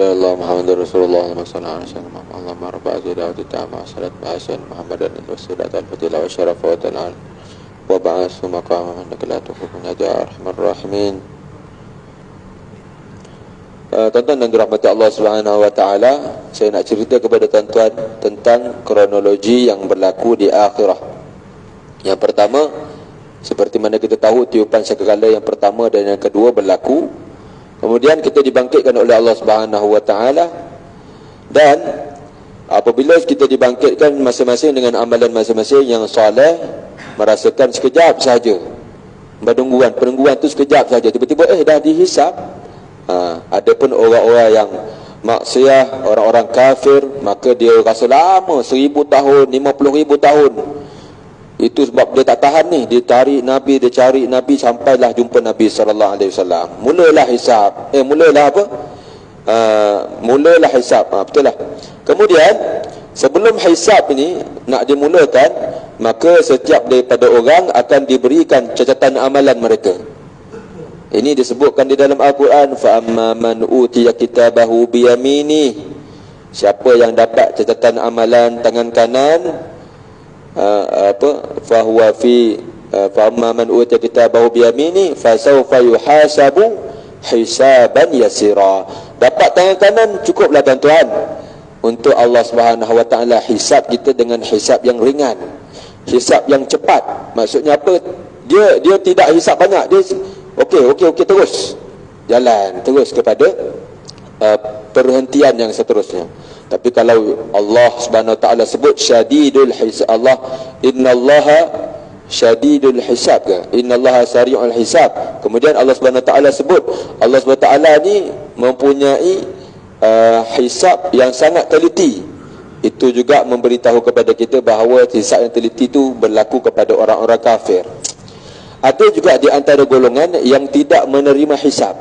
Allah Muhammadur Rasulullah sallallahu alaihi wasallam. Allahumma rabb azwajil ta'ama salat ma'asyan Muhammadan wasilat al-fadilah wa syaraf wa tanal wa ba'athu maqama man la tukhun ya arhamar rahimin. Tuan-tuan dan dirahmati Allah Subhanahu wa taala, saya nak cerita kepada tuan-tuan tentang kronologi yang berlaku di akhirah. Yang pertama, seperti mana kita tahu, tiupan sangkakala yang pertama dan yang kedua berlaku. Kemudian kita dibangkitkan oleh Allah Subhanahu wa taala, dan apabila kita dibangkitkan masing-masing dengan amalan masing-masing yang soleh, merasakan sekejap saja penungguan tu sekejap saja, tiba-tiba dah dihisap. Adapun orang-orang yang maksiat, orang-orang kafir, maka dia rasa lama, 1000 tahun, 50,000 tahun. Itu sebab dia tak tahan ni, dia cari Nabi sampailah jumpa Nabi sallallahu alaihi wasallam. Mulalah hisab. Mulalah apa? Mulalah hisab. Betul lah. Kemudian sebelum hisab ini nak dimulakan, maka setiap daripada orang akan diberikan catatan amalan mereka. Ini disebutkan di dalam Al-Quran, fa amma man utiya kitabahu biyamini. Siapa yang dapat catatan amalan tangan kanan, fa huwa fi fa amma man utiya kitabahu biyamini fa sawfa yuhasabu hisaban yasira. Dapat tangan kanan cukuplah tuan-tuan. Untuk Allah Subhanahu wa taala hisab kita dengan hisab yang ringan, hisab yang cepat. Maksudnya apa? Dia tidak hisab banyak. Dia okey terus jalan terus kepada perhentian yang seterusnya. Tapi kalau Allah Subhanahu wa taala sebut syadidul hisab, Allah innallaha syadidul hisab ke? Innallaha sari'ul hisab. Kemudian Allah Subhanahu wa taala sebut Allah Subhanahu wa taala ni mempunyai hisab yang sangat teliti. Itu juga memberitahu kepada kita bahawa hisab yang teliti itu berlaku kepada orang-orang kafir. Ada juga di antara golongan yang tidak menerima hisab.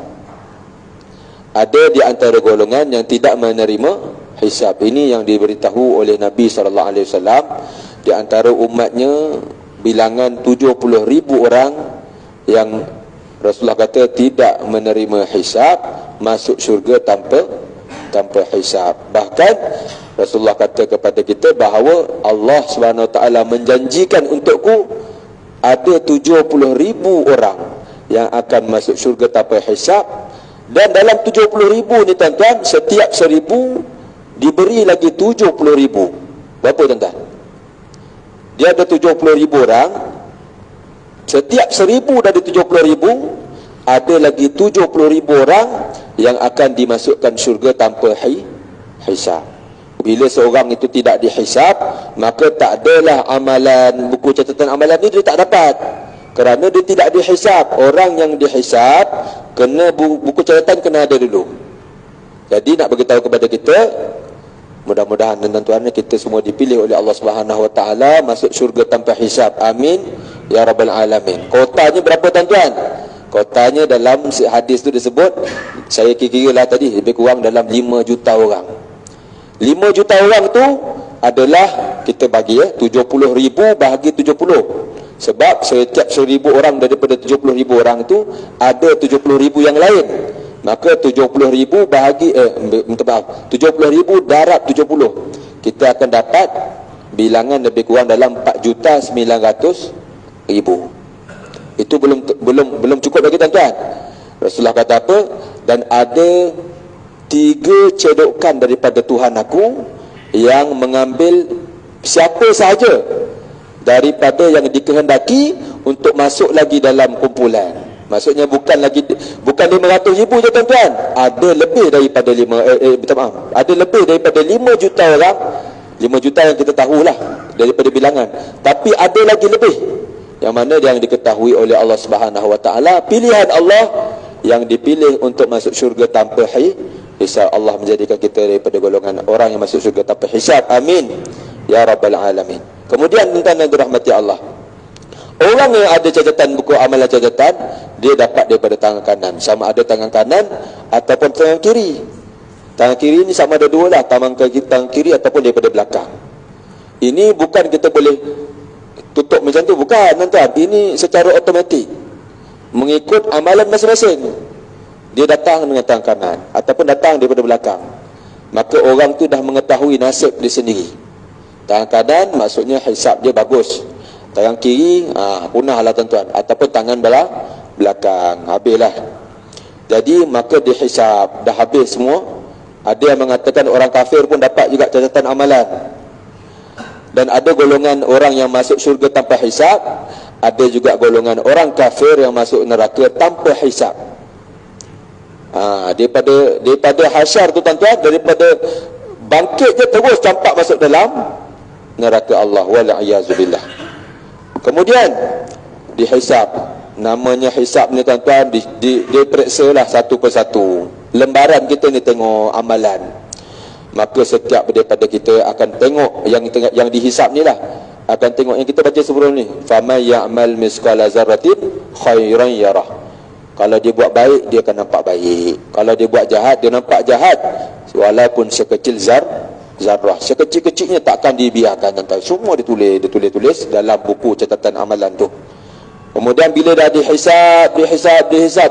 Ada di antara golongan yang tidak menerima hisab. Ini yang diberitahu oleh Nabi SAW. Di antara umatnya bilangan 70,000 orang yang Rasulullah kata tidak menerima hisab, masuk syurga tanpa hisab. Bahkan Rasulullah kata kepada kita bahawa Allah SWT menjanjikan untukku ada 70,000 orang yang akan masuk syurga tanpa hisab. Dan dalam 70,000 ni tuan-tuan, setiap 1,000 diberi lagi 70,000. Berapa tuan-tuan? Dia ada 70,000 orang. Setiap 1,000 dari 70,000 ada lagi 70,000 orang yang akan dimasukkan syurga tanpa hisab. Bila seorang itu tidak dihisab, maka tak adalah amalan, buku catatan amalan ni dia tak dapat. Kerana dia tidak dihisab. Orang yang dihisab, kena buku catatan kena ada dulu. Jadi nak beritahu kepada kita, mudah-mudahan tuan-tuan kita semua dipilih oleh Allah Subhanahu wa taala masuk syurga tanpa hisab. Amin ya rabbal alamin. Kotanya berapa tuan-tuan? Kotanya dalam hadis tu disebut, saya kira-kiralah tadi, lebih kurang dalam 5 juta orang. 5 juta orang tu adalah kita bagi 70,000 bahagi 70. Sebab setiap 1,000 orang daripada 70,000 orang tu ada 70,000 yang lain. Maka 70,000 bahagi 70,000 darab 70. Kita akan dapat bilangan lebih kurang dalam 4,900,000. Itu belum cukup lagi tuan-tuan. Rasulullah kata apa? Dan ada 3 cedokan daripada Tuhan aku yang mengambil siapa sahaja daripada yang dikehendaki untuk masuk lagi dalam kumpulan. Maksudnya bukan 500,000 je tuan-tuan. Ada lebih daripada ada lebih daripada 5 juta orang. 5 juta yang kita tahulah daripada bilangan. Tapi ada lagi lebih, yang mana yang diketahui oleh Allah Subhanahu wa taala, pilihan Allah yang dipilih untuk masuk syurga tanpa hisab. Allah menjadikan kita daripada golongan orang yang masuk syurga tanpa hisab. Amin ya rabbal alamin. Kemudian tuan-tuan yang dirahmati Allah, orang yang ada catatan buku amalan catatan, dia dapat daripada tangan kanan, sama ada tangan kanan ataupun tangan kiri. Tangan kiri ni sama ada dua lah, tangan kiri ataupun daripada belakang. Ini bukan kita boleh tutup macam tu, bukan tuan-tuan. Ini secara automatik mengikut amalan masing-masing. Dia datang dengan tangan kanan ataupun datang daripada belakang, maka orang tu dah mengetahui nasib dia sendiri. Tangan kanan maksudnya hisab dia bagus, tangan kiri punahlah tuan-tuan, ataupun tangan belakang habislah. Jadi maka dihisab dah habis semua. Ada yang mengatakan orang kafir pun dapat juga catatan amalan. Dan ada golongan orang yang masuk syurga tanpa hisab, ada juga golongan orang kafir yang masuk neraka tanpa hisab. Daripada hasyar tu tuan-tuan, daripada bangkit je terus campak masuk dalam neraka Allah, wal'iyazubillah. Kemudian dihisab. Namanya hisab ni tuan-tuan, diperiksalah satu persatu. Lembaran kita ni tengok amalan. Maka setiap daripada kita akan tengok yang dihisab ni lah. akan tengok yang kita baca sebelum ni, faman ya'mal misqala zarratin khairan yarah. Kalau dia buat baik, dia akan nampak baik. Kalau dia buat jahat, dia nampak jahat. Walaupun sekecil zarrah, sekecil-kecilnya takkan dibiarkan, tuan-tuan. Semua ditulis dalam buku catatan amalan tu. Kemudian bila dah dihisab,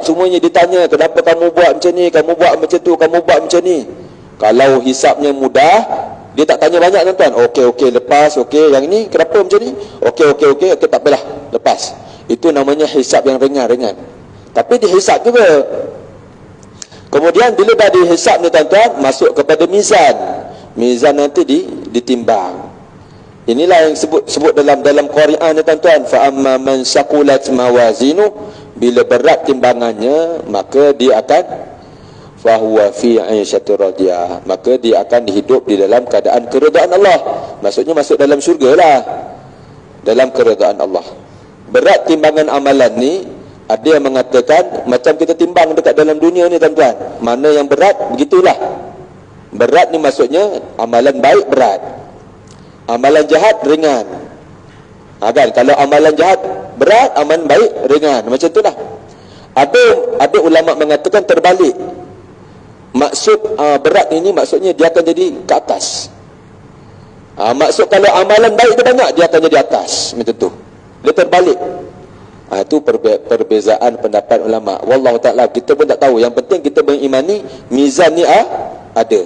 semuanya ditanya, kenapa kamu buat macam ni, kamu buat macam tu, kamu buat macam ni. Kalau hisabnya mudah, dia tak tanya banyak, tuan-tuan. Okey, lepas, okey, yang ni kenapa macam ni? Okey, tak apalah, lepas. Itu namanya hisab yang ringan-ringan. Tapi dihisab juga. Kemudian bila dah dihisab ni, tuan-tuan, masuk kepada mizan. Mizan nanti ditimbang. Inilah yang sebut dalam Quran ni, tuan-tuan, fa amma man saqulat mawazinu, bila berat timbangannya, maka dia akan fahuwa fi 'aisyatir radiyah, maka dia akan hidup di dalam keadaan keredaan Allah. Maksudnya masuk dalam syurga lah, dalam keredaan Allah. Berat timbangan amalan ni, ada yang mengatakan macam kita timbang dekat dalam dunia ni, tuan-tuan. Mana yang berat, begitulah. Berat ni maksudnya amalan baik berat, amalan jahat ringan. Kan? Kalau amalan jahat berat, amalan baik ringan. Macam itulah. Ada ulama mengatakan terbalik. Maksud berat ini maksudnya dia akan jadi ke atas. Maksud kalau amalan baik dia banyak, dia akan jadi atas. Macam tu. Dia terbalik. Itu perbezaan pendapat ulama. Wallahu ta'ala, kita pun tak tahu. Yang penting kita mengimani mizan ni ada.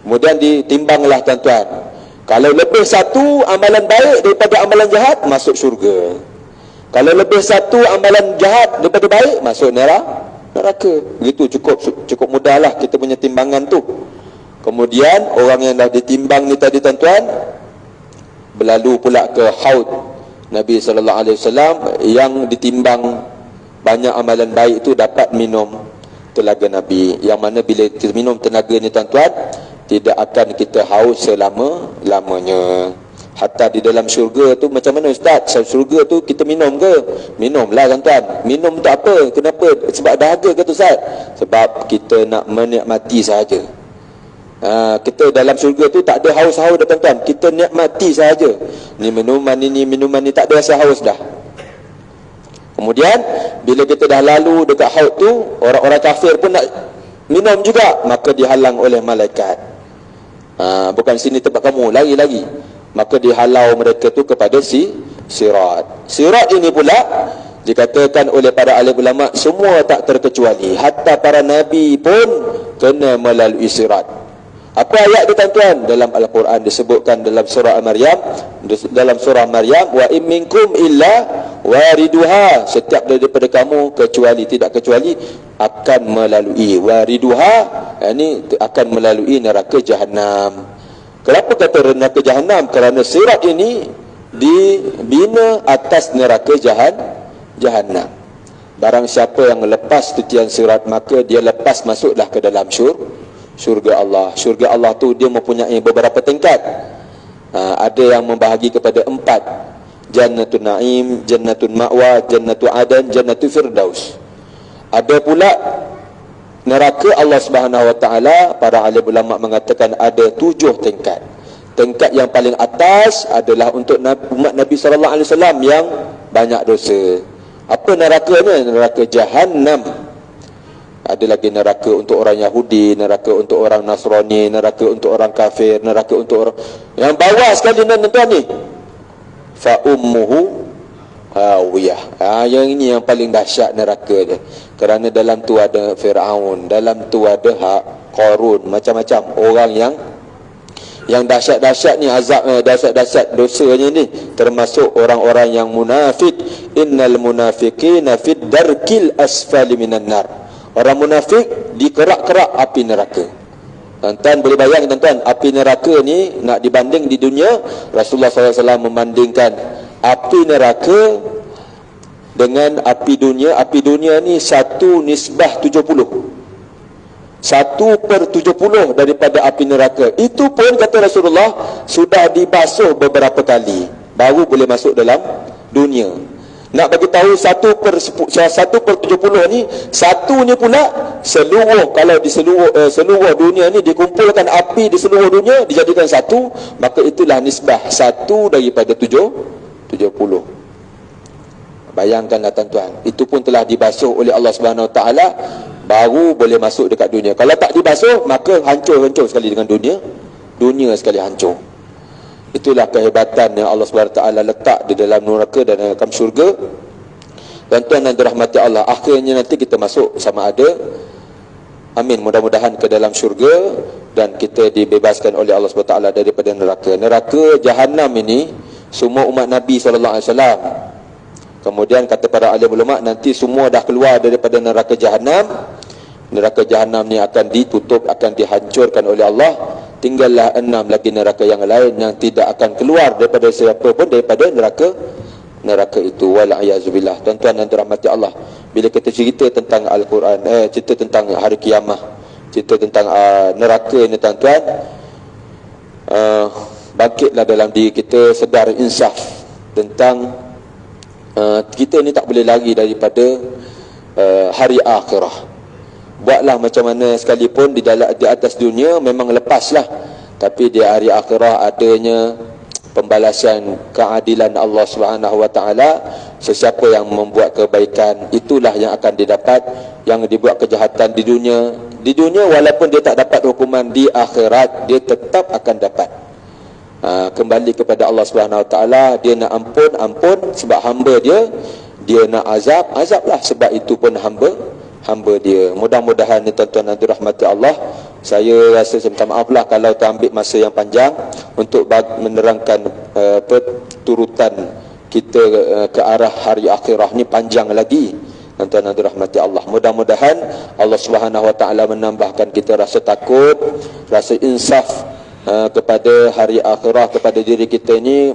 Kemudian ditimbanglah, tuan-tuan. Kalau lebih satu amalan baik daripada amalan jahat, masuk syurga. Kalau lebih satu amalan jahat daripada baik, masuk neraka. Begitu, cukup mudahlah kita punya timbangan tu. Kemudian orang yang dah ditimbang ni tadi, tuan-tuan, berlalu pula ke haud Nabi SAW, yang ditimbang banyak amalan baik itu dapat minum telaga Nabi, yang mana bila kita minum tenaga ni, tuan-tuan, tidak akan kita haus selama-lamanya. Hatta di dalam syurga tu macam mana, Ustaz? Syurga tu kita minum ke? Minumlah, tuan-tuan. Minum tu apa? Kenapa? Sebab dahaga ke tu, Ustaz? Sebab kita nak menikmati sahaja. Kita dalam syurga tu tak ada haus-haus dah, tuan-tuan. Kita nikmati sahaja. Ni minuman ni tak ada rasa haus dah. Kemudian bila kita dah lalu dekat haud tu, orang-orang kafir pun nak minum juga, maka dihalang oleh malaikat. Bukan sini tempat kamu, lagi. Maka dihalau mereka tu kepada sirat. Sirat ini pula dikatakan oleh para alim ulama, semua tak terkecuali, hatta para nabi pun kena melalui sirat. Apa ayat tu, tuan-tuan? Dalam Al-Quran disebutkan dalam surah Maryam, wa in minkum illa wariduha, setiap daripada kamu tidak kecuali akan melalui wariduha, ini akan melalui neraka Jahannam. Kenapa kata neraka Jahannam? Kerana sirat ini dibina atas neraka Jahannam. Barang siapa yang lepas titian sirat, maka dia lepas masuklah ke dalam syurga Allah. Syurga Allah tu dia mempunyai beberapa tingkat. Ada yang membahagi kepada 4. Jannatul Naim, Jannatul Ma'wa, Jannatul Adan, Jannatul Firdaus. Ada pula neraka Allah Subhanahu Wa Taala, para alim ulama mengatakan ada 7 tingkat. Tingkat yang paling atas adalah untuk umat Nabi SAW yang banyak dosa. Apa nerakanya? Neraka Jahannam. Ada lagi neraka untuk orang Yahudi, neraka untuk orang Nasrani, neraka untuk orang kafir, neraka untuk orang yang bawah sekali, tuan-tuan ni, fa ummuhu hawiyah. Yang ini yang paling dahsyat neraka dia. Kerana dalam tu ada Fir'aun, dalam tu ada Qarun, macam-macam orang yang dahsyat-dahsyat ni, azab dahsyat-dahsyat dosanya ni, termasuk orang-orang yang munafik. Innal munafiqina fid darkil asfali minan nar. Orang munafik di kerak-kerak api neraka. Tuan-tuan boleh bayang, tuan-tuan, api neraka ni nak dibanding di dunia, Rasulullah SAW membandingkan api neraka dengan api dunia. Api dunia ni 1/70. 1/70 daripada api neraka. Itu pun kata Rasulullah sudah dibasuh beberapa kali baru boleh masuk dalam dunia. Nak bagi tahu 1/70 ni, satunya pula seluruh, kalau di seluruh dunia ni dikumpulkan api di seluruh dunia dijadikan satu, maka itulah nisbah 1 daripada 70. Bayangkanlah tuan-tuan, itu pun telah dibasuh oleh Allah Subhanahu Wa Taala, baru boleh masuk dekat dunia. Kalau tak dibasuh, maka hancur sekali dengan dunia sekali hancur. Itulah kehebatan yang Allah Subhanahu Wa Taala letak di dalam neraka dan dalam syurga. Tuan-tuan dan dirahmati Allah, akhirnya nanti kita masuk sama ada, amin, mudah-mudahan ke dalam syurga dan kita dibebaskan oleh Allah Subhanahu Wa Taala daripada neraka. Neraka Jahannam ini semua umat Nabi SAW. Kemudian kata para alim ulama, nanti semua dah keluar daripada neraka Jahannam. Neraka Jahannam ni akan ditutup, akan dihancurkan oleh Allah. Tinggallah 6 lagi neraka yang lain yang tidak akan keluar daripada siapa pun daripada neraka itu. Wal'ayazubillah. Tuan-tuan dan dirahmati Allah, bila kita cerita tentang Al-Quran, cerita tentang hari kiamah, cerita tentang neraka ni tuan-tuan, bangkitlah dalam diri kita sedar insaf tentang kita ni tak boleh lari daripada hari akhirah. Buatlah macam mana sekalipun di atas dunia memang lepaslah, tapi di hari akhirah adanya pembalasan keadilan Allah Subhanahu Wa Taala. Sesiapa yang membuat kebaikan, itulah yang akan didapat. Yang dibuat kejahatan di dunia walaupun dia tak dapat hukuman, di akhirat dia tetap akan dapat. Kembali kepada Allah Subhanahu Wa Taala. Dia nak ampun sebab hamba dia. Dia nak azablah sebab itu pun hamba dia. Mudah-mudahan ni tuan-tuan dan dirahmati Allah, saya rasa saya minta maaflah kalau terambil masa yang panjang untuk menerangkan turutan kita ke arah hari akhirah ni panjang lagi. Tuan-tuan dan dirahmati Allah, mudah-mudahan Allah Subhanahu Wa Taala menambahkan kita rasa takut, rasa insaf kepada hari akhirah, kepada diri kita ini,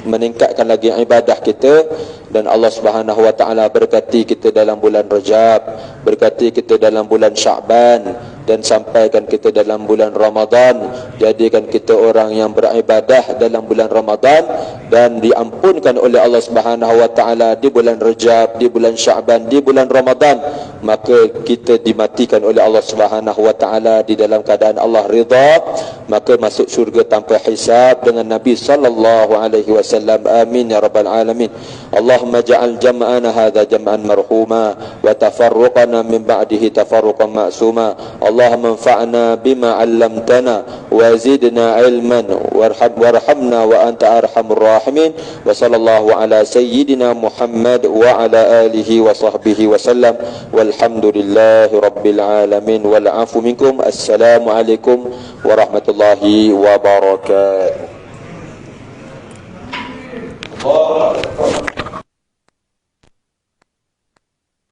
meningkatkan lagi ibadah kita. Dan Allah Subhanahu Wa Taala berkati kita dalam bulan Rajab, berkati kita dalam bulan Sya'ban, dan sampaikan kita dalam bulan Ramadan. Jadikan kita orang yang beribadah dalam bulan Ramadan dan diampunkan oleh Allah Subhanahu Wa Taala di bulan Rajab, di bulan Sya'ban, di bulan Ramadan. Maka kita dimatikan oleh Allah Subhanahu Wa Taala di dalam keadaan Allah ridha, maka masuk syurga tanpa hisab dengan Nabi sallallahu alaihi wasallam. Amin ya rabbal alamin. Allahumma ja'al jam'ana hadha jam'an marhuma wa tafarruqana min ba'dihi tafarruqan ma'suma. Allahumma anfa'na bima 'allamtana wa zidna ilman warhamna wa anta arhamur rahimin. Wa sallallahu ala sayyidina Muhammad wa ala alihi wa sahbihi wa sallam. Walhamdulillahi rabbil alamin. Wal 'afu minkum. Assalamu alaikum warahmatullahi wabarakatuh.